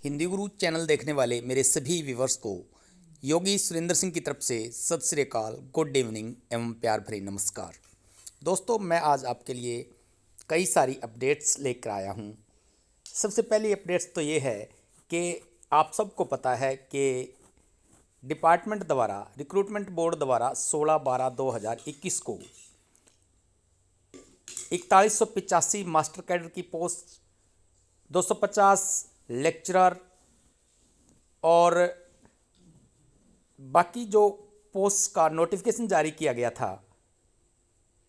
हिंदी गुरु channel देखने वाले मेरे सभी व्यूवर्स को योगी सुरेंद्र सिंह की तरफ से सत श्री अकाल, गुड इवनिंग एवं प्यार भरे नमस्कार। दोस्तों, मैं आज आपके लिए कई सारी अपडेट्स लेकर आया हूं। सबसे पहली अपडेट्स तो ये है कि आप सबको पता है कि डिपार्टमेंट द्वारा, रिक्रूटमेंट बोर्ड द्वारा 16/12/2021 को 4185 मास्टर कैडर की पोस्ट, 250 लेक्चरर और बाकी जो पोस्ट का नोटिफिकेशन जारी किया गया था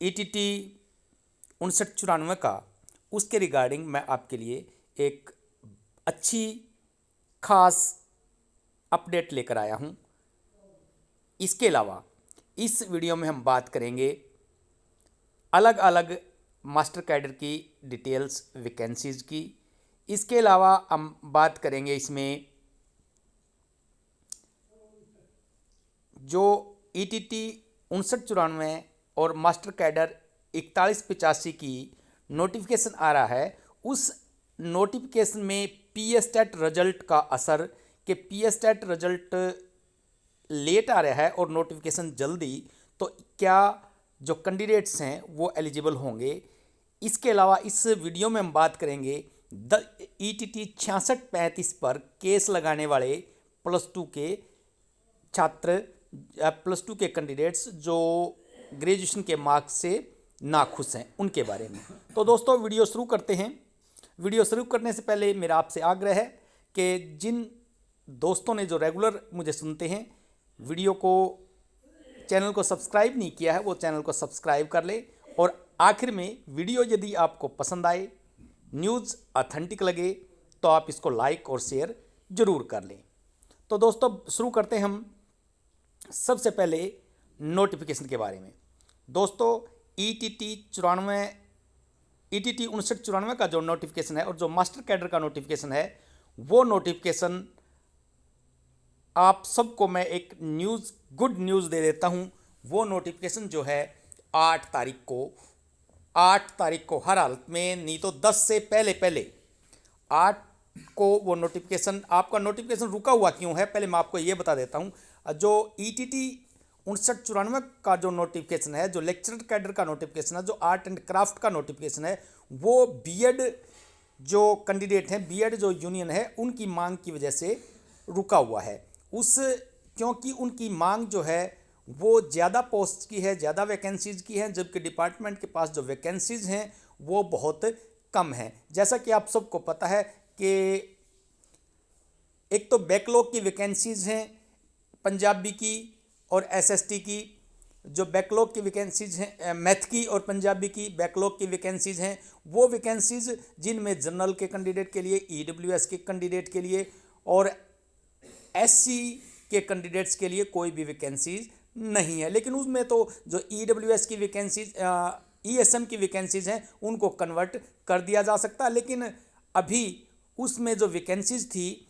ईटीटी 5994 का, उसके रिगार्डिंग मैं आपके लिए एक अच्छी खास अपडेट लेकर आया हूं। इसके अलावा इस वीडियो में हम बात करेंगे अलग अलग मास्टर कैडर की डिटेल्स, वैकेंसीज की। इसके अलावा हम बात करेंगे इसमें जो ईटीटी 5994 और मास्टर कैडर 4185 की नोटिफिकेशन आ रहा है, उस नोटिफिकेशन में पीएसटेट रिजल्ट का असर, कि पीएसटेट रिजल्ट लेट आ रहा है और नोटिफिकेशन जल्दी, तो क्या जो कैंडिडेट्स हैं वो एलिजिबल होंगे। इसके अलावा इस वीडियो में हम बात करेंगे ईटीटी 6635 पर केस लगाने वाले +2 के छात्र, +2 के कैंडिडेट्स जो ग्रेजुएशन के मार्क्स से नाखुश हैं, उनके बारे में। तो दोस्तों, वीडियो शुरू करते हैं। वीडियो शुरू करने से पहले मेरा आपसे आग्रह है कि जिन दोस्तों ने जो रेगुलर मुझे सुनते हैं, वीडियो को, चैनल को सब्सक्राइब नहीं किया है, वो चैनल को सब्सक्राइब कर ले। और आखिर में वीडियो यदि आपको पसंद आए, न्यूज़ ऑथेंटिक लगे, तो आप इसको लाइक और शेयर ज़रूर कर लें। तो दोस्तों, शुरू करते हैं हम सबसे पहले नोटिफिकेशन के बारे में। दोस्तों, ईटीटी 5994 का जो नोटिफिकेशन है और जो मास्टर कैडर का नोटिफिकेशन है, वो नोटिफिकेशन आप सबको मैं एक न्यूज़, गुड न्यूज़ दे देता हूँ। वो नोटिफिकेशन जो है 8 तारीख को हर हालत में, नहीं तो 10 से पहले 8 को वो नोटिफिकेशन, आपका नोटिफिकेशन रुका हुआ क्यों है, पहले मैं आपको ये बता देता हूँ। जो ईटीटी 5994 का जो नोटिफिकेशन है, जो लेक्चरर कैडर का नोटिफिकेशन है, जो आर्ट एंड क्राफ्ट का नोटिफिकेशन है, वो बीएड जो कैंडिडेट हैं, बीएड जो यूनियन है, उनकी मांग की वजह से रुका हुआ है। क्योंकि उनकी मांग जो है वो ज़्यादा पोस्ट की है, ज़्यादा वैकेंसीज़ की है, जबकि डिपार्टमेंट के पास जो वैकेंसीज़ हैं वो बहुत कम हैं। जैसा कि आप सबको पता है कि एक तो बैकलॉग की वैकेंसीज़ हैं पंजाबी की और एसएसटी की। जो बैकलॉग की वैकेंसीज़ हैं, मैथ की और पंजाबी की बैकलॉग की वैकेंसीज़ हैं, वो वैकेंसीज़ जिनमें जनरल के कैंडिडेट के लिए, ईडब्ल्यूएस के कैंडिडेट के लिए और एससी के कैंडिडेट्स के लिए कोई भी वैकेंसीज नहीं है। लेकिन उसमें तो जो ईडब्ल्यूएस की वैकेंसीज, ईएसएम की वैकेंसीज हैं, उनको कन्वर्ट कर दिया जा सकता है। लेकिन अभी उसमें जो वैकेंसीज थी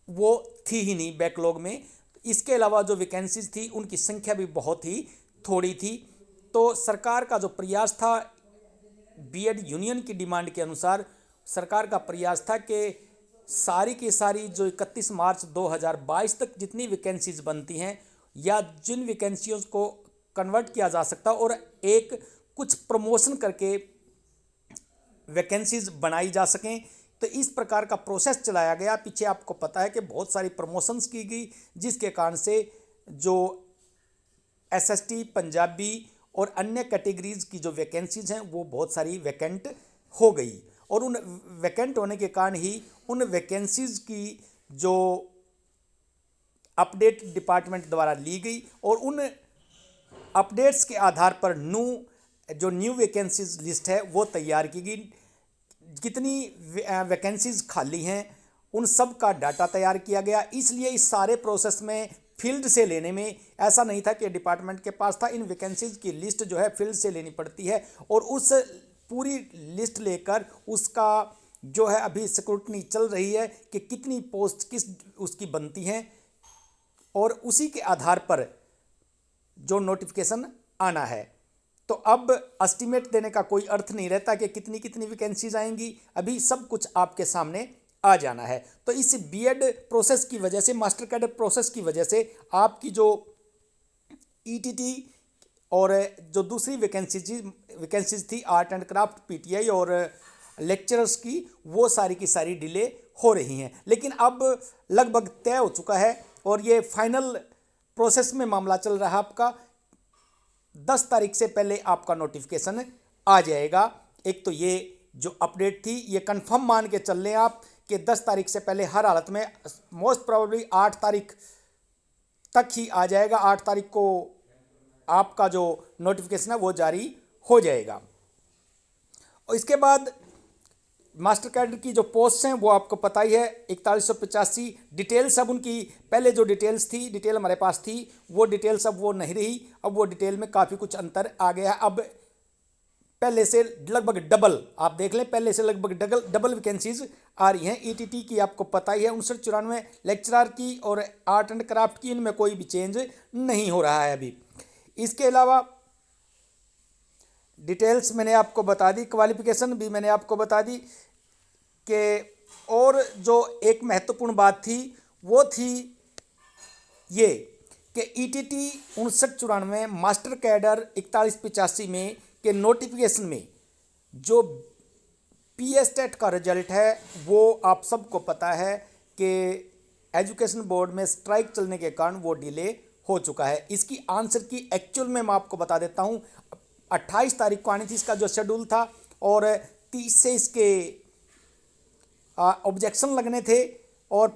वो थी ही नहीं बैकलॉग में। इसके अलावा जो वैकेंसीज थी उनकी संख्या भी बहुत ही थोड़ी थी। तो सरकार का जो प्रयास था, बीएड यूनियन की डिमांड के अनुसार सरकार का प्रयास था कि सारी की सारी जो 31 मार्च 2022 तक जितनी वैकेंसीज बनती हैं, या जिन वैकेंसीज को कन्वर्ट किया जा सकता और एक कुछ प्रमोशन करके वैकेंसीज बनाई जा सकें, तो इस प्रकार का प्रोसेस चलाया गया। पीछे आपको पता है कि बहुत सारी प्रमोशंस की गई, जिसके कारण से जो एसएसटी, पंजाबी और अन्य कैटेगरीज की जो वैकेंसीज हैं वो बहुत सारी वैकेंट हो गई। और उन वैकेंट होने के कारण ही उन वैकेंसीज की जो अपडेट डिपार्टमेंट द्वारा ली गई, और उन अपडेट्स के आधार पर न्यू वैकेंसीज लिस्ट है वो तैयार की गई। कितनी वैकेंसीज खाली हैं उन सब का डाटा तैयार किया गया। इसलिए इस सारे प्रोसेस में फील्ड से लेने में ऐसा नहीं था कि डिपार्टमेंट के पास था। इन वैकेंसीज की लिस्ट जो है फील्ड से लेनी पड़ती है, और उस पूरी लिस्ट लेकर उसका जो है अभी स्क्रूटनी चल रही है कि कितनी पोस्ट किस उसकी बनती हैं, और उसी के आधार पर जो नोटिफिकेशन आना है। तो अब एस्टिमेट देने का कोई अर्थ नहीं रहता कि कितनी कितनी वैकेंसीज आएंगी। अभी सब कुछ आपके सामने आ जाना है। तो इस बीएड प्रोसेस की वजह से, मास्टर कैडर प्रोसेस की वजह से आपकी जो ईटीटी और जो दूसरी वैकेंसीज थी आर्ट एंड क्राफ्ट पीटीआई और लेक्चरर्स की, वो सारी की सारी डिले हो रही हैं। लेकिन अब लगभग तय हो चुका है और ये फाइनल प्रोसेस में मामला चल रहा है आपका। 10 तारीख से पहले आपका नोटिफिकेशन आ जाएगा। एक तो ये जो अपडेट थी ये कंफर्म मान के चल रहे हैं आप कि 10 तारीख से पहले हर हालत में, मोस्ट प्रोबेबली 8 तारीख तक ही आ जाएगा। 8 तारीख को आपका जो नोटिफिकेशन है वो जारी हो जाएगा। और इसके बाद मास्टर कैडर की जो पोस्ट हैं वो आपको पता ही है, 4185 डिटेल्स। अब उनकी पहले जो डिटेल हमारे पास थी वो डिटेल्स अब वो नहीं रही। अब वो डिटेल में काफ़ी कुछ अंतर आ गया है। अब पहले से लगभग डबल, आप देख लें, पहले से लगभग डबल वैकेंसीज आ रही हैं। ईटीटी की आपको पता ही है 5994 लेक्चरर की, और आर्ट एंड क्राफ्ट की इनमें कोई भी चेंज नहीं हो रहा है अभी। इसके अलावा डिटेल्स मैंने आपको बता दी, क्वालिफिकेशन भी मैंने आपको बता दी कि, और जो एक महत्वपूर्ण बात थी वो थी ये कि ईटीटी 5994 मास्टर कैडर 4185 में के नोटिफिकेशन में जो पीएस टेट का रिजल्ट है वो आप सबको पता है कि एजुकेशन बोर्ड में स्ट्राइक चलने के कारण वो डिले हो चुका है। इसकी आंसर की एक्चुअल में मैं आपको बता देता हूँ, 28 तारीख को आनी थी इसका जो शेड्यूल था, और 30 से इसके ऑब्जेक्शन लगने थे, और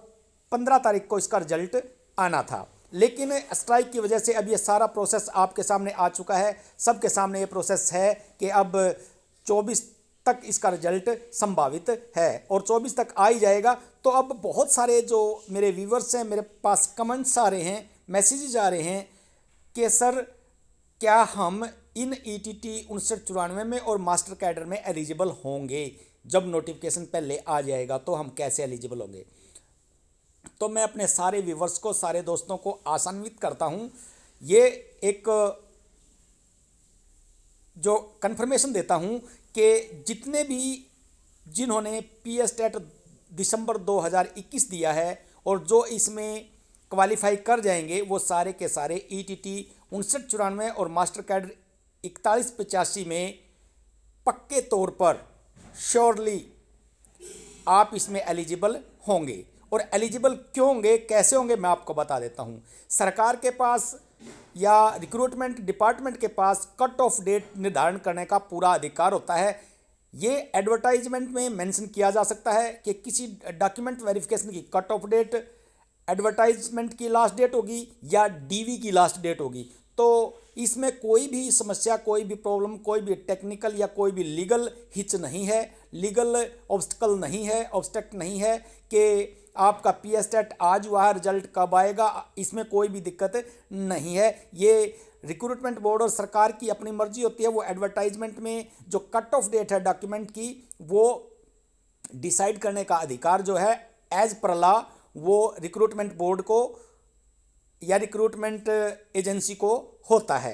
15 तारीख को इसका रिजल्ट आना था। लेकिन स्ट्राइक की वजह से अब ये सारा प्रोसेस आपके सामने आ चुका है। सबके सामने ये प्रोसेस है कि अब 24 तक इसका रिजल्ट संभावित है, और 24 तक आ ही जाएगा। तो अब बहुत सारे जो मेरे व्यूवर्स हैं, मेरे पास कमेंट्स आ रहे हैं, मैसेजेस आ रहे हैं कि सर क्या हम इन ईटीटी 5994 में और मास्टर कैडर में एलिजिबल होंगे? जब नोटिफिकेशन पहले आ जाएगा तो हम कैसे एलिजिबल होंगे? तो मैं अपने सारे व्यूवर्स को, सारे दोस्तों को आशान्वित करता हूं, ये एक जो कंफर्मेशन देता हूं कि जितने भी जिन्होंने पीएस टेट दिसंबर 2021 दिया है और जो इसमें क्वालिफाई कर जाएंगे वो सारे के सारे ईटीटी 5994 और मास्टर कैडर 4185 में पक्के तौर पर श्योरली आप इसमें एलिजिबल होंगे। और एलिजिबल क्यों होंगे, कैसे होंगे, मैं आपको बता देता हूं। सरकार के पास या रिक्रूटमेंट डिपार्टमेंट के पास कट ऑफ डेट निर्धारण करने का पूरा अधिकार होता है। ये एडवर्टाइजमेंट में मेंशन किया जा सकता है कि किसी डॉक्यूमेंट वेरिफिकेशन की कट ऑफ डेट एडवर्टाइजमेंट की लास्ट डेट होगी या डीवी की लास्ट डेट होगी। तो इसमें कोई भी समस्या, कोई भी प्रॉब्लम, कोई भी टेक्निकल या कोई भी लीगल हिच नहीं है, लीगल ऑब्स्टकल नहीं है, ऑब्स्टेक्ट नहीं है कि आपका पीएस टेट आज हुआ है, रिजल्ट कब आएगा, इसमें कोई भी दिक्कत नहीं है। ये रिक्रूटमेंट बोर्ड और सरकार की अपनी मर्जी होती है। वो एडवर्टाइजमेंट में जो कट ऑफ डेट है डॉक्यूमेंट की, वो डिसाइड करने का अधिकार जो है एज पर लॉ वो रिक्रूटमेंट बोर्ड को या रिक्रूटमेंट एजेंसी को होता है।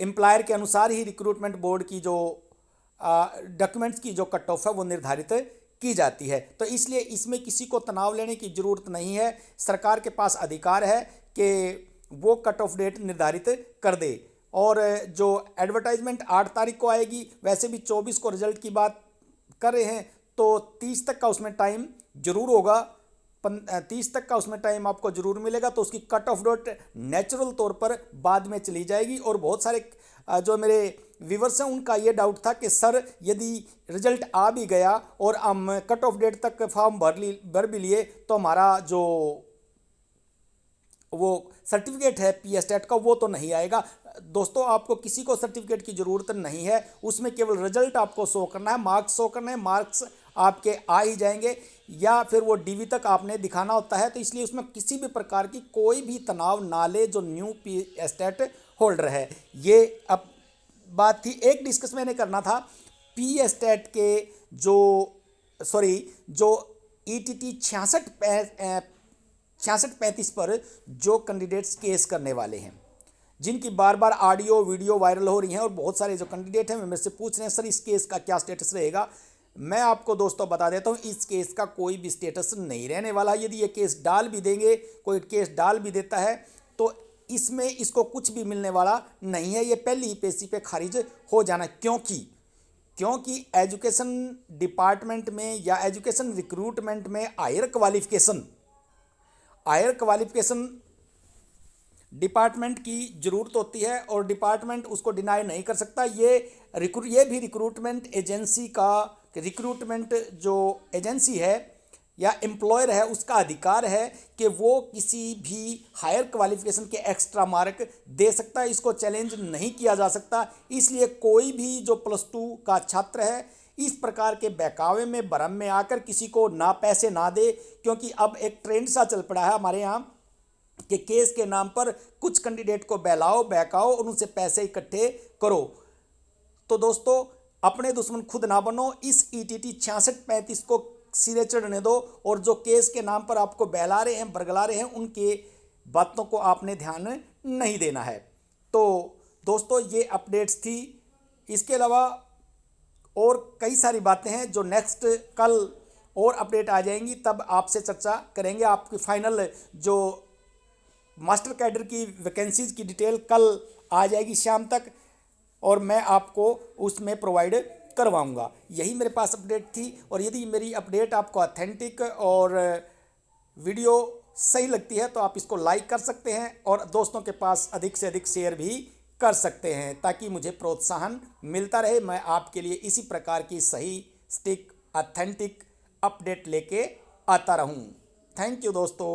एम्प्लॉयर के अनुसार ही रिक्रूटमेंट बोर्ड की जो डॉक्यूमेंट्स की जो कट ऑफ है वो निर्धारित की जाती है। तो इसलिए इसमें किसी को तनाव लेने की ज़रूरत नहीं है। सरकार के पास अधिकार है कि वो कट ऑफ डेट निर्धारित कर दे। और जो एडवर्टाइजमेंट 8 तारीख को आएगी, वैसे भी 24 को रिजल्ट की बात कर रहे हैं, तो 30 तक का उसमें टाइम ज़रूर होगा, 30 तक का उसमें टाइम आपको ज़रूर मिलेगा। तो उसकी कट ऑफ डेट नेचुरल तौर पर बाद में चली जाएगी। और बहुत सारे जो मेरे व्यूवर्स हैं उनका ये डाउट था कि सर यदि रिजल्ट आ भी गया और हम कट ऑफ डेट तक फॉर्म भर भी लिए तो हमारा जो वो सर्टिफिकेट है पीएस टेट का वो तो नहीं आएगा। दोस्तों, आपको किसी को सर्टिफिकेट की ज़रूरत नहीं है, उसमें केवल रिजल्ट आपको शो करना है, मार्क्स शो करना है, मार्क्स आपके आ ही जाएंगे, या फिर वो डीवी तक आपने दिखाना होता है। तो इसलिए उसमें किसी भी प्रकार की कोई भी तनाव ना ले जो न्यू पीएस टेट होल्डर है। ये अब बात थी। एक डिस्कस मैंने करना था पीएस टेट के जो ईटीटी 6635 पर जो कैंडिडेट्स केस करने वाले हैं, जिनकी बार बार ऑडियो वीडियो वायरल हो रही हैं, और बहुत सारे जो कैंडिडेट हैं मेरे से पूछ रहे हैं सर इस केस का क्या स्टेटस रहेगा। मैं आपको दोस्तों बता देता हूँ, इस केस का कोई भी स्टेटस नहीं रहने वाला। यदि ये केस डाल भी देंगे, कोई केस डाल भी देता है, तो इसमें इसको कुछ भी मिलने वाला नहीं है। ये पहली ही पेशी पे खारिज हो जाना, क्योंकि एजुकेशन डिपार्टमेंट में या एजुकेशन रिक्रूटमेंट में हायर क्वालिफिकेशन डिपार्टमेंट की ज़रूरत होती है और डिपार्टमेंट उसको डिनाई नहीं कर सकता। ये भी रिक्रूटमेंट जो एजेंसी है या एम्प्लॉयर है, उसका अधिकार है कि वो किसी भी हायर क्वालिफिकेशन के एक्स्ट्रा मार्क दे सकता है। इसको चैलेंज नहीं किया जा सकता। इसलिए कोई भी जो +2 का छात्र है इस प्रकार के बहकावे में, भ्रम में आकर किसी को ना पैसे ना दे, क्योंकि अब एक ट्रेंड सा चल पड़ा है हमारे यहाँ कि केस के नाम पर कुछ कैंडिडेट को बहलाओ, बहकाओ और उनसे पैसे इकट्ठे करो। तो दोस्तों, अपने दुश्मन खुद ना बनो। इस ETT 6635 को सिरे चढ़ने दो और जो केस के नाम पर आपको बहला रहे हैं, बरगला रहे हैं, उनके बातों को आपने ध्यान नहीं देना है। तो दोस्तों, ये अपडेट्स थी। इसके अलावा और कई सारी बातें हैं जो नेक्स्ट कल और अपडेट आ जाएंगी, तब आपसे चर्चा करेंगे। आपकी फाइनल जो मास्टर कैडर की वैकेंसीज़ की डिटेल कल आ जाएगी शाम तक, और मैं आपको उसमें प्रोवाइड करवाऊंगा। यही मेरे पास अपडेट थी। और यदि मेरी अपडेट आपको ऑथेंटिक और वीडियो सही लगती है तो आप इसको लाइक कर सकते हैं और दोस्तों के पास अधिक से अधिक शेयर भी कर सकते हैं, ताकि मुझे प्रोत्साहन मिलता रहे। मैं आपके लिए इसी प्रकार की सही, स्टिक, ऑथेंटिक अपडेट लेके आता रहूं। थैंक यू दोस्तों।